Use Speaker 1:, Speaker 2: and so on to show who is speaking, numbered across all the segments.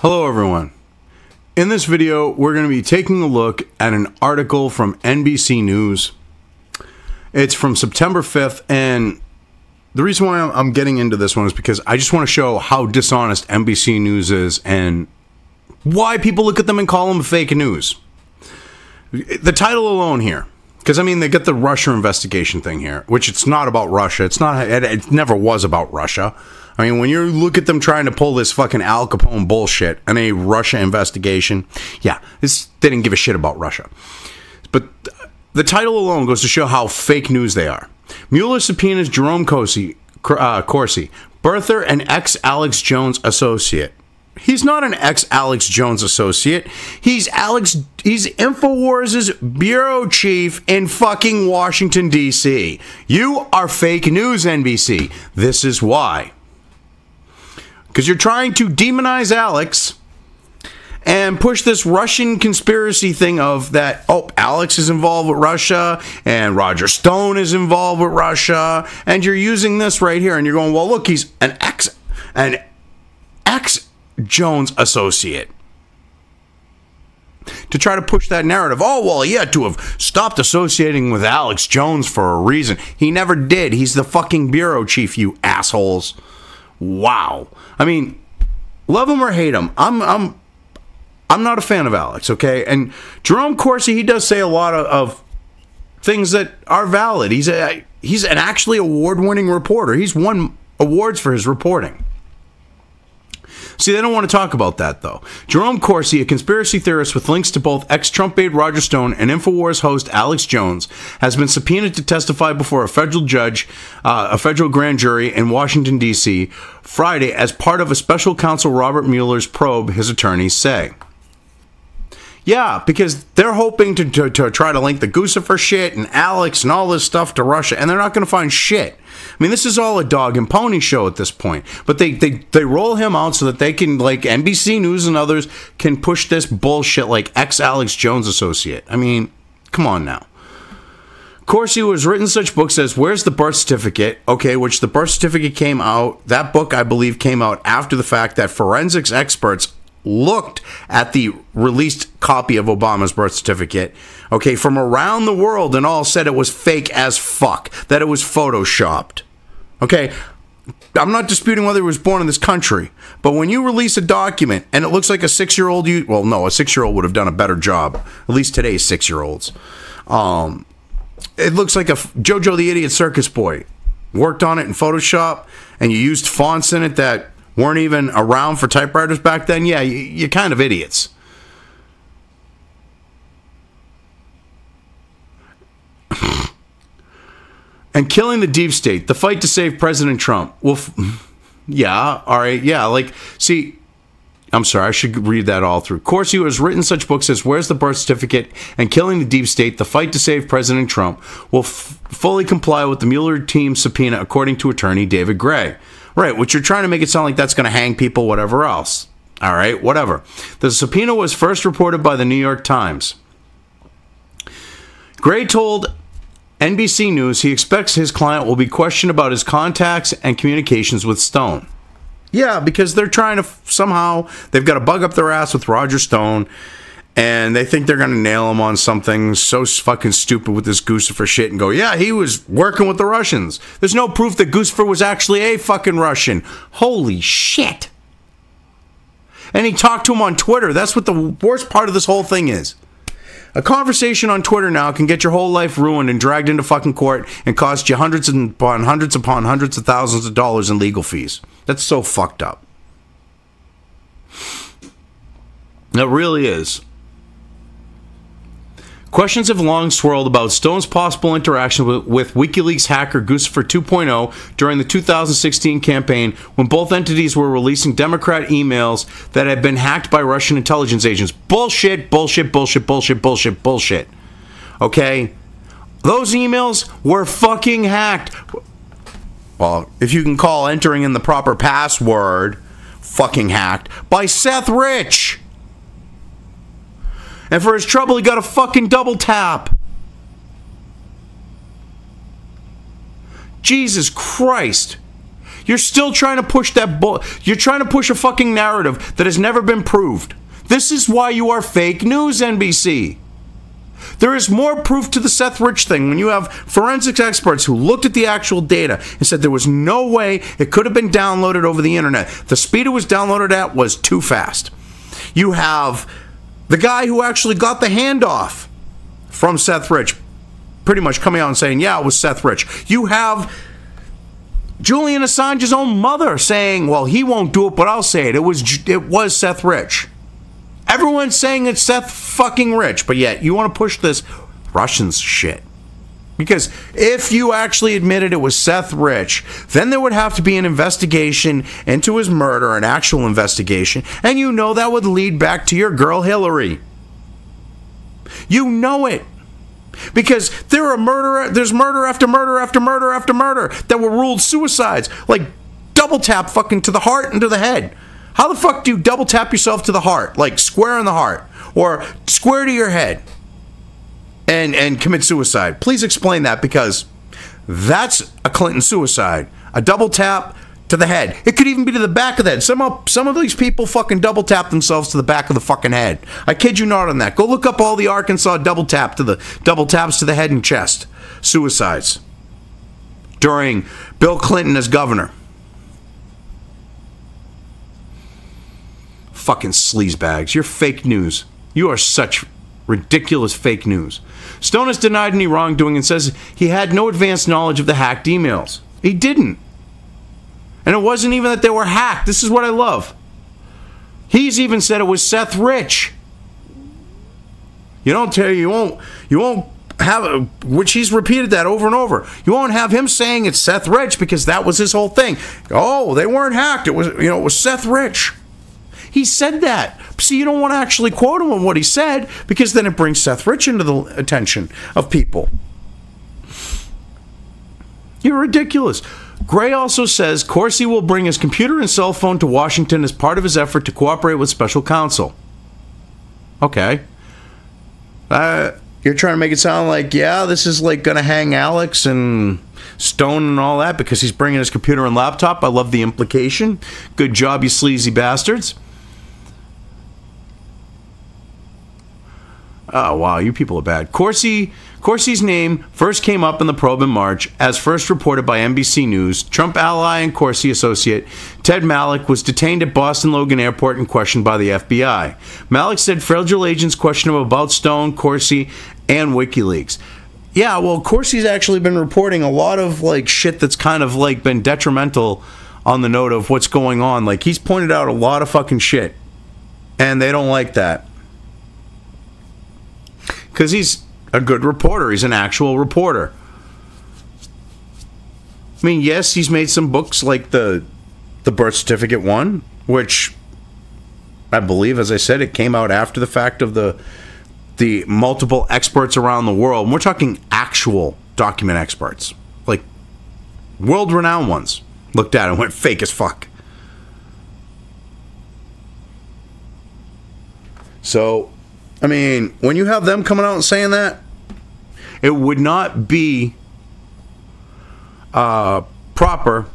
Speaker 1: Hello everyone. In this video, we're going to be taking a look at an article from NBC News. It's from September 5th, and the reason why I'm getting into this one is because I just want to show how dishonest NBC News is and why people look at them and call them fake news. The title alone here, because I mean they get the Russia investigation thing here, which it's not about Russia. It never was about Russia. I mean, when you look at them trying to pull this fucking Al Capone bullshit and a Russia investigation, yeah, they didn't give a shit about Russia. But the title alone goes to show how fake news they are. Mueller subpoenas Jerome Corsi, birther and ex-Alex Jones associate. He's not an ex-Alex Jones associate. He's InfoWars' bureau chief in fucking Washington, D.C. You are fake news, NBC. This is why. Because you're trying to demonize Alex and push this Russian conspiracy thing of that, oh, Alex is involved with Russia and Roger Stone is involved with Russia. And you're using this right here and you're going, well, look, he's an ex-Jones associate. To try to push that narrative. Oh, well, he had to have stopped associating with Alex Jones for a reason. He never did. He's the fucking bureau chief, you assholes. Wow. I mean, love him or hate him, I'm not a fan of Alex, okay? And Jerome Corsi, he does say a lot of things that are valid. He's an actually award-winning reporter. He's won awards for his reporting. See, they don't want to talk about that, though. Jerome Corsi, a conspiracy theorist with links to both ex-Trump aide Roger Stone and InfoWars host Alex Jones, has been subpoenaed to testify before a federal judge, a federal grand jury in Washington, D.C., Friday as part of a special counsel Robert Mueller's probe, his attorneys say. Yeah, because they're hoping to try to link the Gucifer shit and Alex and all this stuff to Russia, and they're not going to find shit. I mean, this is all a dog and pony show at this point. But they roll him out so that they can, like, NBC News and others can push this bullshit like ex-Alex Jones associate. I mean, come on now. Corsi has written such books as Where's the Birth Certificate? Okay, which the birth certificate came out. That book, I believe, came out after the fact that forensics experts looked at the released copy of Obama's birth certificate, okay, from around the world and all said it was fake as fuck, that it was photoshopped. Okay, I'm not disputing whether he was born in this country, but when you release a document and it looks like a 6-year-old, well, no, a 6-year-old would have done a better job, at least today's 6-year-olds. It looks like a JoJo the Idiot Circus Boy worked on it in Photoshop, and you used fonts in it that weren't even around for typewriters back then. Yeah, you're kind of idiots. And killing the deep state, the fight to save President Trump. Well, yeah, all right, yeah, like, see, I'm sorry, I should read that all through. Corsi, who has written such books as Where's the Birth Certificate and Killing the Deep State, The Fight to Save President Trump, will fully comply with the Mueller team subpoena, according to attorney David Gray. Right, which you're trying to make it sound like that's going to hang people, whatever else. All right, whatever. The subpoena was first reported by the New York Times. Gray told NBC News he expects his client will be questioned about his contacts and communications with Stone. Yeah, because they're trying to somehow, they've got a bug up their ass with Roger Stone, and they think they're going to nail him on something so fucking stupid with this Gucifer shit and go, yeah, he was working with the Russians. There's no proof that Gucifer was actually a fucking Russian. Holy shit. And he talked to him on Twitter. That's what the worst part of this whole thing is. A conversation on Twitter now can get your whole life ruined and dragged into fucking court and cost you hundreds upon hundreds of thousands of dollars in legal fees. That's so fucked up. It really is. Questions have long swirled about Stone's possible interaction with WikiLeaks hacker Gucifer 2.0 during the 2016 campaign, when both entities were releasing Democrat emails that had been hacked by Russian intelligence agents. Bullshit, bullshit, bullshit, bullshit, bullshit, bullshit. Okay? Those emails were fucking hacked. Well, if you can call entering in the proper password fucking hacked, by Seth Rich. And for his trouble, he got a fucking double tap. Jesus Christ. You're still trying to push that you're trying to push a fucking narrative that has never been proved. This is why you are fake news, NBC. There is more proof to the Seth Rich thing when you have forensics experts who looked at the actual data and said there was no way it could have been downloaded over the internet. The speed it was downloaded at was too fast. You have the guy who actually got the handoff from Seth Rich pretty much coming out and saying, yeah, it was Seth Rich. You have Julian Assange's own mother saying, well, he won't do it, but I'll say it. It was Seth Rich. Everyone's saying it's Seth fucking Rich, but yet you want to push this Russians shit. Because if you actually admitted it was Seth Rich, then there would have to be an investigation into his murder, an actual investigation, and you know that would lead back to your girl Hillary. You know it. Because there's murder after murder after murder after murder that were ruled suicides. Like double tap fucking to the heart and to the head. How the fuck do you double tap yourself to the heart? Like square in the heart. Or square to your head. And commit suicide. Please explain that, because that's a Clinton suicide. A double tap to the head. It could even be to the back of the head. Some of these people fucking double tap themselves to the back of the fucking head. I kid you not on that. Go look up all the Arkansas double taps to the head and chest suicides during Bill Clinton as governor. Fucking sleazebags. You're fake news. You are such ridiculous fake news. Stone has denied any wrongdoing and says he had no advanced knowledge of the hacked emails. He didn't. And it wasn't even that they were hacked. This is what I love. He's even said it was Seth Rich. You won't have, which he's repeated that over and over. You won't have him saying it's Seth Rich, because that was his whole thing. Oh, they weren't hacked. It was Seth Rich. He said that. See, you don't want to actually quote him on what he said, because then it brings Seth Rich into the attention of people. You're ridiculous. Gray also says Corsi will bring his computer and cell phone to Washington as part of his effort to cooperate with special counsel. Okay. You're trying to make it sound like, yeah, this is like going to hang Alex and Stone and all that because he's bringing his computer and laptop. I love the implication. Good job, you sleazy bastards. Oh, wow, you people are bad. Corsi's name first came up in the probe in March, as first reported by NBC News. Trump ally and Corsi associate Ted Malloch was detained at Boston Logan Airport and questioned by the FBI. Malloch said federal agents questioned him about Stone, Corsi, and WikiLeaks. Yeah, well, Corsi's actually been reporting a lot of like shit that's kind of like been detrimental on the note of what's going on. Like, he's pointed out a lot of fucking shit, and they don't like that. Because he's a good reporter. He's an actual reporter. I mean, yes, he's made some books like the birth certificate one, which I believe, as I said, it came out after the fact of the multiple experts around the world. And we're talking actual document experts, like world-renowned ones, looked at it and went fake as fuck. So, I mean, when you have them coming out and saying that, it would not be proper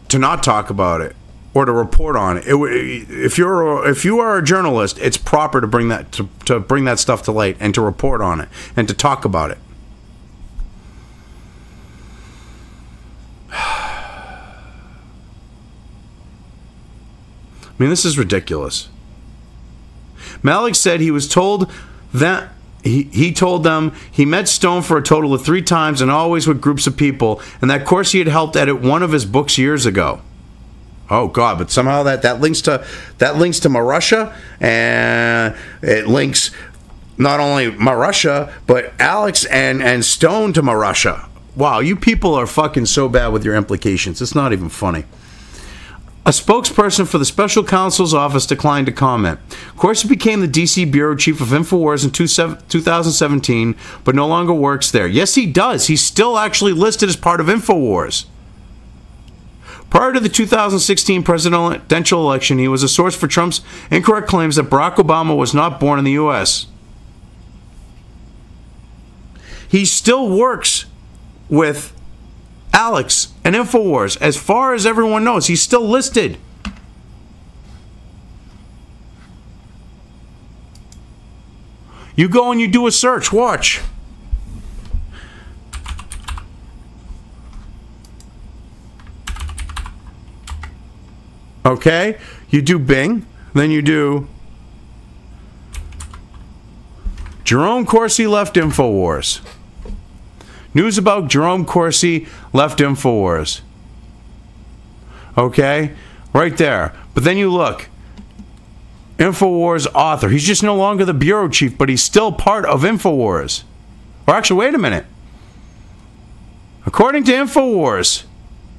Speaker 1: to not talk about it or to report on it. If you are a journalist, it's proper to bring that to bring that stuff to light and to report on it and to talk about it. I mean, this is ridiculous. Malloch said he was told that he told them he met Stone for a total of 3 times and always with groups of people, and that Corsi had helped edit one of his books years ago. Oh God! But somehow that links to Marussia, and it links not only Marussia but Alex and Stone to Marussia. Wow, you people are fucking so bad with your implications. It's not even funny. A spokesperson for the special counsel's office declined to comment. Corsi became the D.C. bureau chief of InfoWars in 2017, but no longer works there. Yes, he does. He's still actually listed as part of InfoWars. Prior to the 2016 presidential election, he was a source for Trump's incorrect claims that Barack Obama was not born in the U.S. He still works with Alex and InfoWars. As far as everyone knows, he's still listed. You go and you do a search. Watch. Okay? You do Bing. Then you do Jerome Corsi left InfoWars. News about Jerome Corsi left InfoWars. Okay? Right there. But then you look. InfoWars author. He's just no longer the bureau chief, but he's still part of InfoWars. Or actually, wait a minute. According to InfoWars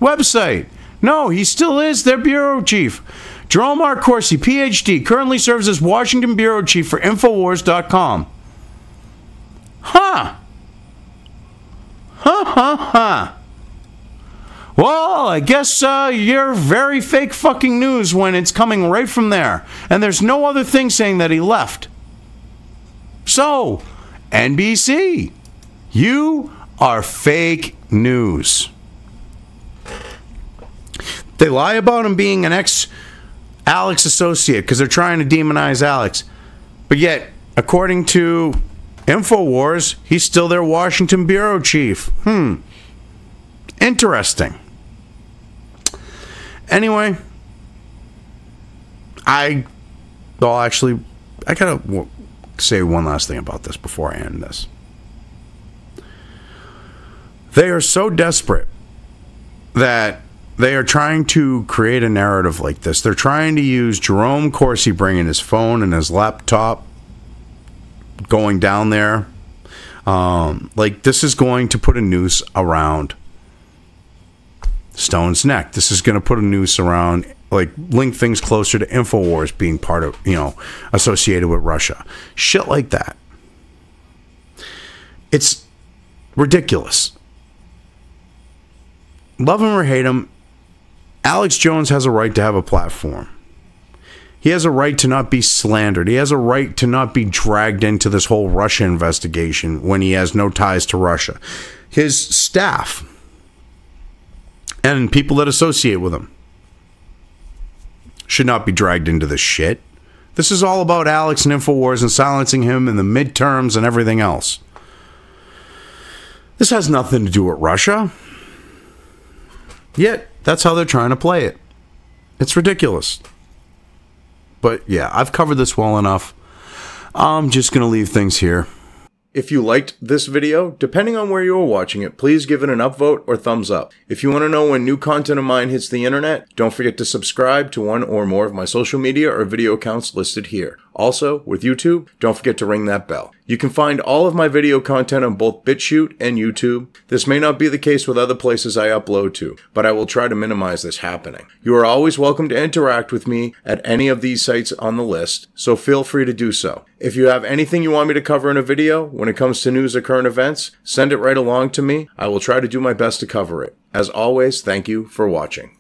Speaker 1: website, no, he still is their bureau chief. Jerome R. Corsi, PhD, currently serves as Washington bureau chief for Infowars.com. Huh. Huh. Well, I guess you're very fake fucking news when it's coming right from there. And there's no other thing saying that he left. So, NBC, you are fake news. They lie about him being an ex-Alex associate because they're trying to demonize Alex. But yet, according to InfoWars, he's still their Washington bureau chief. Interesting. Anyway, I gotta say one last thing about this before I end this. They are so desperate that they are trying to create a narrative like this. They're trying to use Jerome Corsi bringing his phone and his laptop, going down there. Like, this is going to put a noose around Stone's neck. This is going to put a noose around, like, link things closer to InfoWars being part of, associated with Russia. Shit like that. It's ridiculous. Love him or hate him, Alex Jones has a right to have a platform. He has a right to not be slandered. He has a right to not be dragged into this whole Russia investigation when he has no ties to Russia. His staff and people that associate with him should not be dragged into this shit. This is all about Alex and InfoWars and silencing him in the midterms and everything else. This has nothing to do with Russia. Yet, that's how they're trying to play it. It's ridiculous. But yeah, I've covered this well enough. I'm just going to leave things here. If you liked this video, depending on where you are watching it, please give it an upvote or thumbs up. If you want to know when new content of mine hits the internet, don't forget to subscribe to one or more of my social media or video accounts listed here. Also, with YouTube, don't forget to ring that bell. You can find all of my video content on both BitChute and YouTube. This may not be the case with other places I upload to, but I will try to minimize this happening. You are always welcome to interact with me at any of these sites on the list, so feel free to do so. If you have anything you want me to cover in a video, when it comes to news or current events, send it right along to me. I will try to do my best to cover it. As always, thank you for watching.